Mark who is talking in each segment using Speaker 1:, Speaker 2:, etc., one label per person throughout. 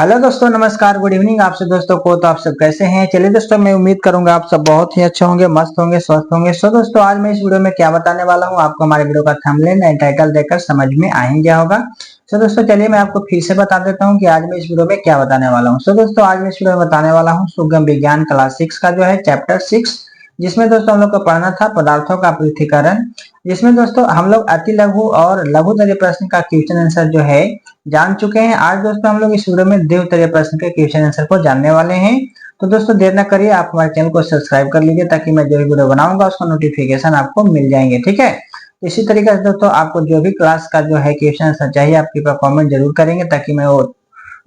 Speaker 1: Hello दोस्तों, नमस्कार, good evening आप सब दोस्तों को। तो आप सब कैसे हैं? चलिए दोस्तों, मैं उम्मीद करूंगा आप सब बहुत ही अच्छे होंगे, मस्त होंगे, स्वस्थ होंगे। सो दोस्तों, आज मैं इस वीडियो में क्या बताने वाला हूं, आपको हमारे वीडियो का थंबनेल एंड टाइटल देखकर समझ में आ ही गया होगा। सो दोस्तों, चलिए मैं आपको फिर से बता देता हूँ कि आज मैं इस वीडियो में क्या बताने वाला हूँ। सो दोस्तों, आज मैं इस वीडियो में बताने वाला हूँ सुगम विज्ञान क्लास 6 का जो है चैप्टर 6, जिसमें दोस्तों हम लोग को पढ़ना था पदार्थों का पृथक्करण। जिसमें दोस्तों हम लोग अति लघु और लघु तरीय प्रश्न का क्वेश्चन आंसर जो है जान चुके हैं। आज दोस्तों हम लोग इस वीडियो में द्वितरीय प्रश्न के क्वेश्चन आंसर को जानने वाले हैं। तो दोस्तों देर न करिए, आप हमारे चैनल को सब्सक्राइब कर लीजिए ताकि मैं जो भी वीडियो बनाऊंगा उसका नोटिफिकेशन आपको मिल जाएंगे। ठीक है, इसी तरीके से दोस्तों आपको जो भी क्लास का जो है क्वेश्चन आंसर चाहिए, आप कृपया कमेंट जरूर करेंगे ताकि मैं वो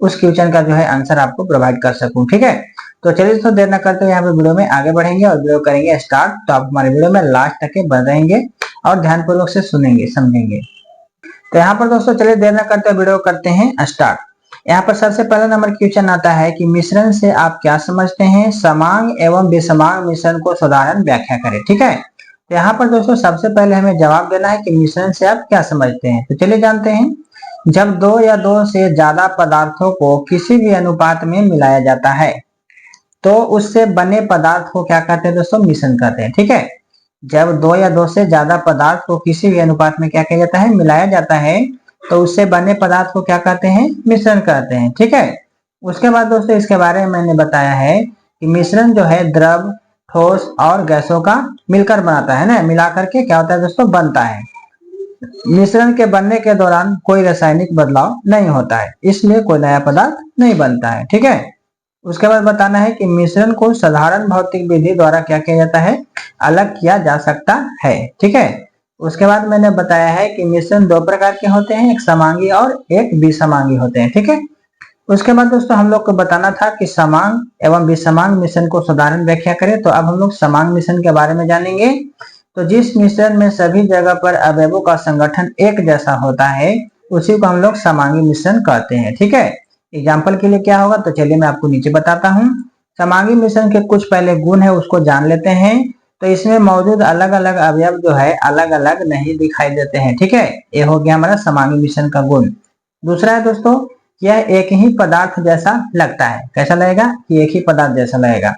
Speaker 1: उस क्वेश्चन का जो है आंसर आपको प्रोवाइड कर सकूं। ठीक है, तो चलिए दोस्तों देर न करते हुए यहाँ पे वीडियो में आगे बढ़ेंगे और वीडियो करेंगे स्टार्ट। तो आप हमारे वीडियो में लास्ट तक बन रहेंगे और ध्यानपूर्वक से सुनेंगे समझेंगे। तो यहाँ पर दोस्तों चलिए देर न करते हुए वीडियो करते हैं स्टार्ट। यहाँ पर सबसे पहला नंबर क्वेश्चन आता है कि मिश्रण से आप क्या समझते हैं? समांग एवं विषमांग मिश्रण को साधारण व्याख्या करें। ठीक है, तो यहाँ पर दोस्तों सबसे पहले हमें जवाब देना है कि मिश्रण से आप क्या समझते हैं। तो चलिए जानते हैं। जब दो या दो से ज्यादा पदार्थों को किसी भी अनुपात में मिलाया जाता है तो उससे बने पदार्थ को क्या कहते हैं दोस्तों? मिश्रण कहते हैं। ठीक है, जब दो या दो से ज्यादा पदार्थ को किसी भी अनुपात में क्या किया जाता है? मिलाया जाता है, तो उससे बने पदार्थ को क्या कहते हैं? मिश्रण कहते हैं। ठीक है, उसके बाद दोस्तों इसके बारे में मैंने बताया है कि मिश्रण जो है द्रव, ठोस और गैसों का मिलकर बनाता है ना, मिलाकर के क्या होता है दोस्तों? बनता है। मिश्रण के बनने के दौरान कोई रासायनिक बदलाव नहीं होता है, इसलिए कोई नया पदार्थ नहीं बनता है। ठीक है, उसके बाद बताना है कि मिश्रण को साधारण भौतिक विधि द्वारा क्या किया जाता है? अलग किया जा सकता है। ठीक है, उसके बाद मैंने बताया है कि मिश्रण दो प्रकार के होते हैं, एक समांगी और एक विषमांगी होते हैं। ठीक है, उसके बाद दोस्तों हम लोग को बताना था कि समांग एवं विषमांग मिश्रण को साधारण व्याख्या करें। तो अब हम लोग समांग मिश्रण के बारे में जानेंगे। तो जिस मिश्रण में सभी जगह पर अवयवों का संगठन एक जैसा होता है उसी को हम लोग समांगी मिश्रण कहते हैं। ठीक है, एग्जाम्पल के लिए क्या होगा तो चलिए मैं आपको नीचे बताता हूँ। समांगी मिश्रण के कुछ पहले गुण है उसको जान लेते हैं। तो इसमें मौजूद अलग अलग अवयव जो है अलग अलग नहीं दिखाई देते हैं। ठीक है, ये हो गया हमारा समांगी मिश्रण का गुण। दूसरा है दोस्तों, यह एक ही पदार्थ जैसा लगता है। कैसा लगेगा? कि एक ही पदार्थ जैसा लगेगा।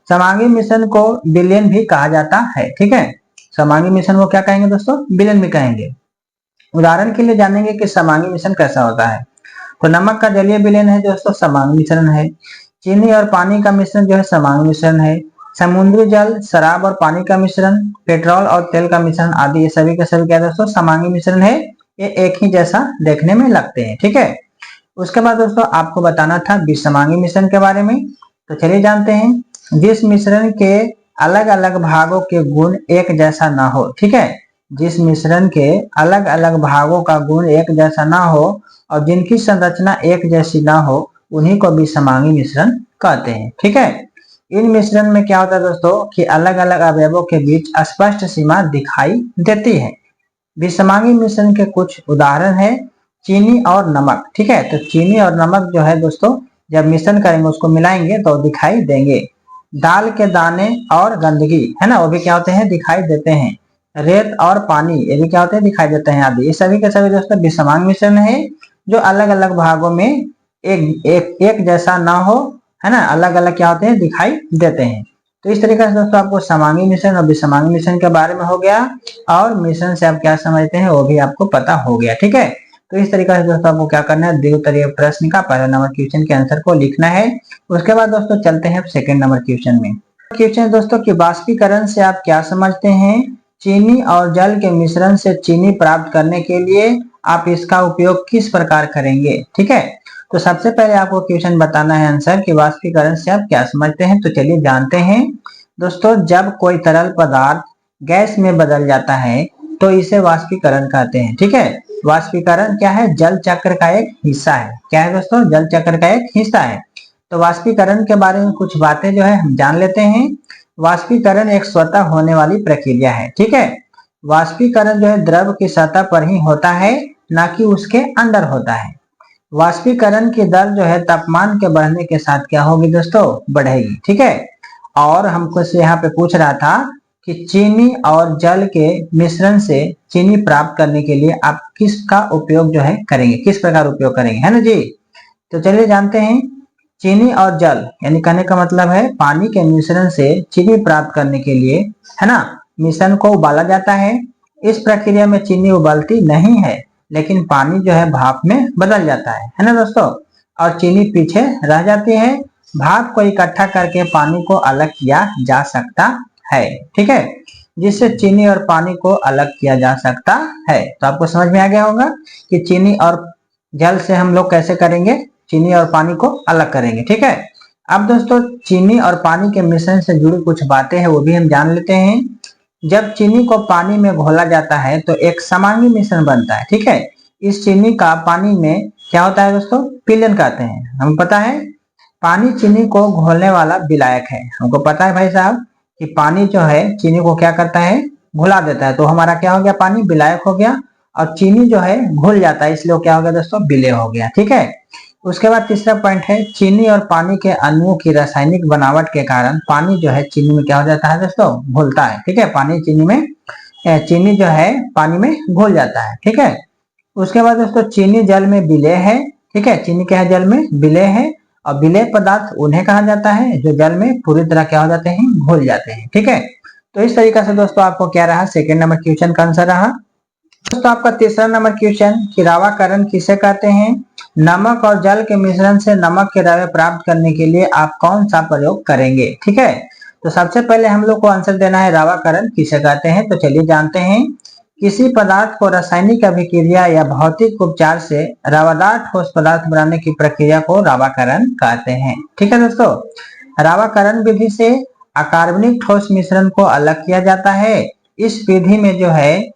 Speaker 1: समांगी मिश्रण को विलयन भी कहा जाता है। ठीक है, समांगी मिश्रण को क्या कहेंगे दोस्तों? विलयन भी कहेंगे। उदाहरण के लिए जानेंगे कि समांगी मिश्रण कैसा होता है। तो नमक का जलीय विलयन है दोस्तों, समांगी मिश्रण है। चीनी और पानी का मिश्रण जो है समांगी मिश्रण है। समुद्री जल, शराब और पानी का मिश्रण, पेट्रोल और तेल का मिश्रण आदि ये सभी के सभी क्या दोस्तों? समांगी मिश्रण है। ये एक ही जैसा देखने में लगते हैं। ठीक है, उसके बाद दोस्तों आपको बताना था विषमांगी मिश्रण के बारे में। तो चलिए जानते हैं। जिस मिश्रण के अलग अलग भागों के गुण एक जैसा ना हो। ठीक है, जिस मिश्रण के अलग अलग भागों का गुण एक जैसा ना हो और जिनकी संरचना एक जैसी ना हो उन्हीं को विषमांगी मिश्रण कहते हैं। ठीक है, इन मिश्रण में क्या होता है दोस्तों कि अलग अलग अवयवों के बीच स्पष्ट सीमा दिखाई देती है। विषमांगी मिश्रण के कुछ उदाहरण है चीनी और नमक। ठीक है, तो चीनी और नमक जो है दोस्तों जब मिश्रण करेंगे उसको मिलाएंगे तो दिखाई देंगे। दाल के दाने और गंदगी है ना, वो भी क्या होते हैं? दिखाई देते हैं। रेत और पानी ये भी क्या होते हैं? दिखाई देते हैं आदि। ये सभी के सभी दोस्तों विषमांग मिश्रण है जो अलग अलग भागों में एक जैसा ना हो, है ना, अलग अलग क्या होते हैं? दिखाई देते हैं। तो इस तरीके से दोस्तों आपको समांगी मिश्रण और विषमांगी मिश्रण के बारे में हो गया और मिश्रण से आप क्या समझते हैं वो भी आपको पता हो गया। ठीक है, तो इस तरीके से दोस्तों आपको क्या करना है? द्वितरीय प्रश्न का पहला नंबर क्वेश्चन के आंसर को लिखना है। उसके बाद दोस्तों चलते हैं सेकंड नंबर क्वेश्चन में। क्वेश्चन दोस्तों कि वाष्पीकरण से आप क्या समझते हैं? चीनी और जल के मिश्रण से चीनी प्राप्त करने के लिए आप इसका उपयोग किस प्रकार करेंगे? ठीक है, तो सबसे पहले आपको क्वेश्चन बताना है आंसर कि वाष्पीकरण से आप क्या समझते हैं। तो चलिए जानते हैं दोस्तों। जब कोई तरल पदार्थ गैस में बदल जाता है तो इसे वाष्पीकरण कहते हैं। ठीक है, वाष्पीकरण क्या है? जल चक्र का एक हिस्सा है। क्या है दोस्तों? जल चक्र का एक हिस्सा है। तो वाष्पीकरण के बारे में कुछ बातें जो है हम जान लेते हैं। वाष्पीकरण एक स्वतः होने वाली प्रक्रिया है। ठीक है, वाष्पीकरण जो है द्रव की सतह पर ही होता है, ना कि उसके अंदर होता है। वाष्पीकरण की दर जो है तापमान के बढ़ने के साथ क्या होगी दोस्तों? बढ़ेगी। ठीक है, और हमको से यहाँ पे पूछ रहा था कि चीनी और जल के मिश्रण से चीनी प्राप्त करने के लिए आप किसका उपयोग जो है करेंगे, किस प्रकार उपयोग करेंगे, है ना जी। तो चलिए जानते हैं। चीनी और जल यानी कहने का मतलब है पानी के मिश्रण से चीनी प्राप्त करने के लिए, है ना, मिश्रण को उबाला जाता है। इस प्रक्रिया में चीनी उबलती नहीं है, लेकिन पानी जो है भाप में बदल जाता है ना दोस्तों, और चीनी पीछे रह जाती है। भाप को इकट्ठा करके पानी को अलग किया जा सकता है, ठीक है, जिससे चीनी और पानी को अलग किया जा सकता है। तो आपको समझ में आ गया होगा कि चीनी और जल से हम लोग कैसे करेंगे, चीनी और पानी को अलग करेंगे, ठीक है। अब दोस्तों चीनी और पानी के मिश्रण से जुड़ी कुछ बातें हैं वो भी हम जान लेते हैं। जब चीनी को पानी में घोला जाता है तो एक समांगी मिश्रण बनता है, ठीक है। इस चीनी का पानी में क्या होता है दोस्तों, विलयन कहते हैं। हमें पता है पानी चीनी को घोलने वाला विलायक है। हमको पता है भाई साहब कि पानी जो है चीनी को क्या करता है, घुला देता है। तो हमारा क्या हो गया, पानी विलायक हो गया, और चीनी जो है घुल जाता है, इसलिए क्या हो गया दोस्तों, विलेय हो गया, ठीक है। उसके बाद तीसरा पॉइंट है चीनी और पानी के अणुओं की रासायनिक बनावट के कारण पानी जो है चीनी में क्या हो जाता है दोस्तों, घुलता है, ठीक है। पानी चीनी में, चीनी जो है पानी में घुल जाता है, ठीक है। उसके बाद दोस्तों चीनी जल में विलेय है, ठीक है। चीनी क्या है, जल में विलेय है, और विलेय पदार्थ उन्हें कहा जाता है जो जल में पूरी तरह क्या हो जाते हैं, घुल जाते हैं, ठीक है। तो इस तरीके से दोस्तों आपको क्या रहा, सेकेंड नंबर क्वेश्चन का आंसर रहा। दोस्तों आपका तीसरा नंबर क्वेश्चन कि रावाकरण किसे कहते हैं। नमक और जल के मिश्रण से नमक के रवे प्राप्त करने के लिए आप कौन सा प्रयोग करेंगे, ठीक है। तो सबसे पहले हम लोग को आंसर देना है रावाकरण किसे कहते हैं। तो चलिए जानते हैं। किसी पदार्थ को रासायनिक अभिक्रिया या भौतिक उपचार से रवादार ठोस पदार्थ बनाने की प्रक्रिया को रावाकरण कहते हैं, ठीक है दोस्तों। रावाकरण विधि से अकार्बनिक ठोस मिश्रण को अलग किया जाता है। इस विधि में जो है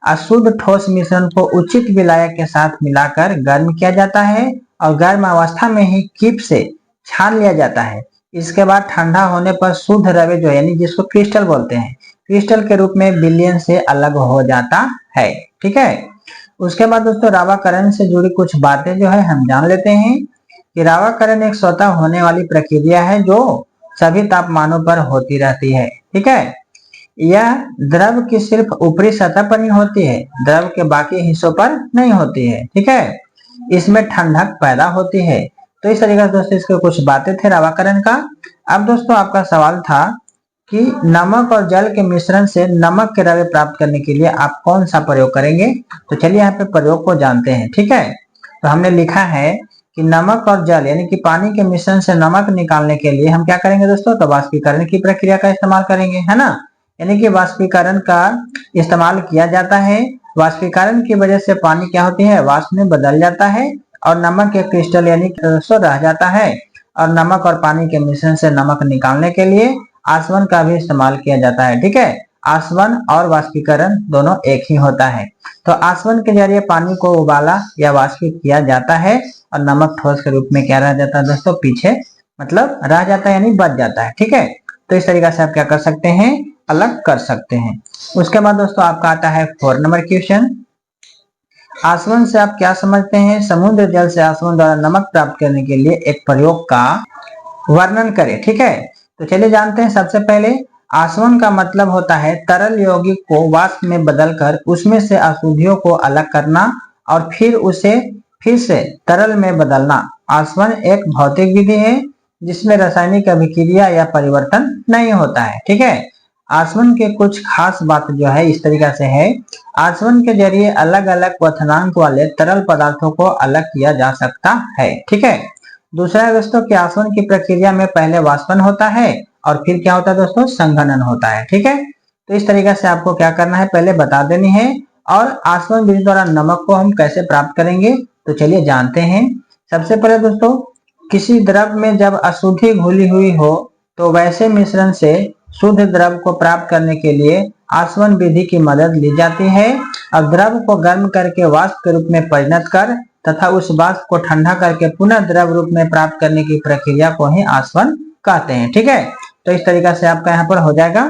Speaker 1: अशुद्ध ठोस मिश्रण को उचित विलायक के साथ मिलाकर गर्म किया जाता है, और गर्म अवस्था में ही कीप से छान लिया जाता है। इसके बाद ठंडा होने पर शुद्ध रवे जो यानी जिसको क्रिस्टल बोलते हैं, क्रिस्टल के रूप में विलयन से अलग हो जाता है, ठीक है। उसके बाद दोस्तों रावाकरण से जुड़ी कुछ बातें जो है हम जान लेते हैं कि रावाकरण एक स्वतः होने वाली प्रक्रिया है जो सभी तापमानों पर होती रहती है, ठीक है। यह द्रव की सिर्फ ऊपरी सतह पर ही होती है, द्रव के बाकी हिस्सों पर नहीं होती है, ठीक है। इसमें ठंडक पैदा होती है। तो इस तरीके से दोस्तों इसके कुछ बातें थे रावाकरण का। अब दोस्तों आपका सवाल था कि नमक और जल के मिश्रण से नमक के रवे प्राप्त करने के लिए आप कौन सा प्रयोग करेंगे। तो चलिए यहाँ पे प्रयोग को जानते हैं, ठीक है। तो हमने लिखा है कि नमक और जल यानी कि पानी के मिश्रण से नमक निकालने के लिए हम क्या करेंगे दोस्तों, तो वाष्पीकरण की प्रक्रिया का इस्तेमाल करेंगे, है ना। यानी कि वाष्पीकरण का इस्तेमाल किया जाता है। वाष्पीकरण की वजह से पानी क्या होती है, वाष्प में बदल जाता है, और नमक के क्रिस्टल यानी रह जाता है। और नमक और पानी के मिश्रण से नमक निकालने के लिए आसवन का भी इस्तेमाल किया जाता है, ठीक है। आसवन और वाष्पीकरण दोनों एक ही होता है। तो आसवन के जरिए पानी को उबाला या वाष्पित किया जाता है, और नमक ठोस के रूप में क्या रह जाता है दोस्तों, पीछे मतलब रह जाता है यानी बच जाता है, ठीक है। तो इस तरीके से आप क्या कर सकते हैं, अलग कर सकते हैं। उसके बाद दोस्तों आपका आता है 4 नंबर क्वेश्चन। आसवन से आप क्या समझते हैं। समुद्र जल से आसवन द्वारा नमक प्राप्त करने के लिए एक प्रयोग का वर्णन करें, ठीक है। तो चलिए जानते हैं। सबसे पहले आसवन का मतलब होता है तरल यौगिक को वाष्प में बदलकर उसमें से अशुद्धियों को अलग करना और फिर उसे फिर से तरल में बदलना। आसवन एक भौतिक विधि है जिसमें रासायनिक अभिक्रिया या परिवर्तन नहीं होता है, ठीक है। आसवन के कुछ खास बात जो है इस तरीके से है। आसवन के जरिए अलग अलग क्वथनांक वाले तरल पदार्थों को अलग किया जा सकता है, ठीक है। दूसरा दोस्तों कि आसवन की प्रक्रिया में पहले वाष्पन होता है और फिर क्या होता है दोस्तों, संघनन होता है, ठीक है। तो इस तरीके से आपको क्या करना है, पहले बता देनी है। और आसवन विधि द्वारा नमक को हम कैसे प्राप्त करेंगे, तो चलिए जानते हैं। सबसे पहले दोस्तों किसी द्रव में जब अशुद्धि घुली हुई हो तो वैसे मिश्रण से शुद्ध द्रव को प्राप्त करने के लिए आसवन विधि की मदद ली जाती है। अब द्रव को गर्म करके वाष्प के रूप में परिणत कर तथा उस वाष्प को ठंडा करके पुनः द्रव रूप में प्राप्त करने की प्रक्रिया को ही आसवन कहते हैं, ठीक है। तो इस तरीके से आपका यहाँ पर हो जाएगा।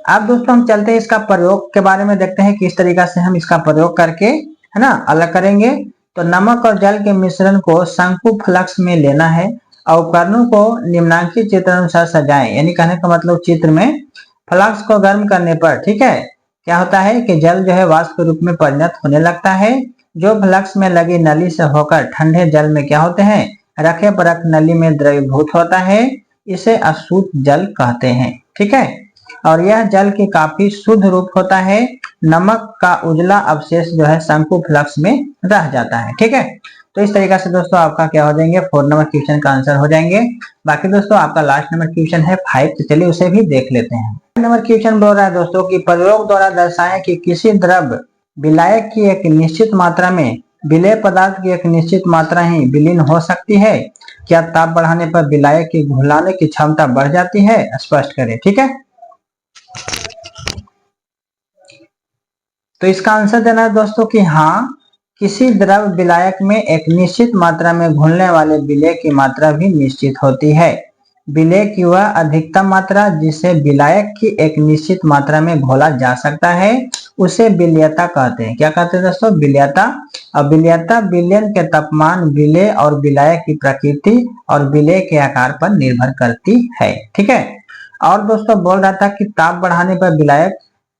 Speaker 1: अब दोस्तों हम चलते हैं इसका प्रयोग के बारे में, देखते हैं किस तरीके से हम इसका प्रयोग करके, है ना, अलग करेंगे। तो नमक और जल के मिश्रण को शंकु फ्लक्स में लेना है और उपकरणों को निम्नांकित चित्र अनुसार सजाएं। यानी कहने का मतलब चित्र में फ्लक्स को गर्म करने पर, ठीक है, क्या होता है कि जल जो है वाष्प के रूप में परिणत होने लगता है, जो फ्लक्स में लगी नली से होकर ठंडे जल में क्या होते हैं, रखे परख नली में द्रवीभूत होता है, इसे अशुद्ध जल कहते हैं। ठीक है, और यह जल की काफी शुद्ध रूप होता है। नमक का उजला अवशेष जो है शंकु फ्लक्स में रह जाता है। ठीक है, तो इस तरीके से दोस्तों आपका क्या हो जाएंगे, 4 नंबर क्वेश्चन का आंसर हो जाएंगे। बाकी दोस्तों आपका लास्ट नंबर क्वेश्चन है 5, तो चलिए उसे भी देख लेते हैं। 5 नंबर क्वेश्चन बोल रहा है दोस्तों कि प्रयोग द्वारा दर्शाएं कि किसी द्रव विलायक की एक निश्चित मात्रा में विलेय पदार्थ की एक निश्चित मात्रा ही विलीन हो सकती है। क्या ताप बढ़ाने पर विलायक की घुलाने की क्षमता बढ़ जाती है, स्पष्ट करें। ठीक है, तो इसका आंसर देना है दोस्तों कि हाँ, किसी द्रव विलायक में एक निश्चित मात्रा में घुलने वाले विलेय की मात्रा भी निश्चित होती है। विलेय की वह अधिकतम मात्रा जिसे विलायक की एक निश्चित मात्रा में घोला जा सकता है उसे विलेयता कहते हैं। क्या कहते हैं दोस्तों, विलेयता। और विलेयता विलयन के तापमान, विलेय और विलायक की प्रकृति और विलेय के आकार पर निर्भर करती है। ठीक है, और दोस्तों बोल रहा था कि ताप बढ़ाने पर विलायक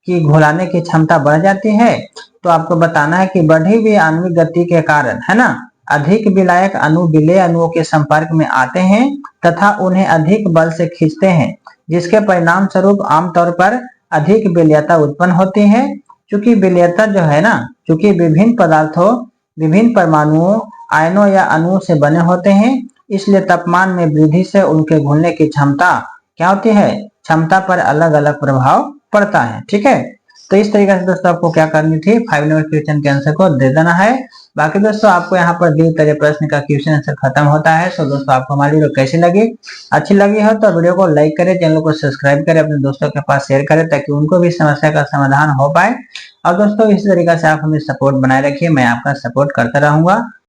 Speaker 1: की घुलाने की क्षमता बढ़ जाती है। तो आपको बताना है कि बढ़ी हुई आणविक गति के कारण, है ना, अधिक विलायक अणु विलेय अणुओं के संपर्क में आते हैं तथा उन्हें अधिक बल से खींचते हैं, जिसके परिणाम स्वरूप आमतौर पर अधिक विलेयता उत्पन्न होती है। चूंकि विलेयता जो है ना, चूंकि विभिन्न पदार्थों, विभिन्न परमाणुओं, आयनों या अणुओं से बने होते हैं, इसलिए तापमान में वृद्धि से उनके घुलने की क्षमता क्या होती है, क्षमता पर अलग अलग प्रभाव पड़ता है। ठीक है, तो इस तरीके से दोस्तों आपको क्या करनी थी, 5 नंबर क्वेश्चन के आंसर को दे देना है। बाकी दोस्तों आपको यहाँ पर दिए गए प्रश्न का क्वेश्चन आंसर खत्म होता है। तो दोस्तों आपको हमारी वीडियो कैसी लगी, अच्छी लगी हो तो वीडियो को लाइक करें, चैनल को सब्सक्राइब करें, अपने दोस्तों के पास शेयर करें ताकि उनको भी समस्या का समाधान हो पाए। और दोस्तों इसी तरीके से आप हमें सपोर्ट बनाए रखिए, मैं आपका सपोर्ट करता रहूंगा।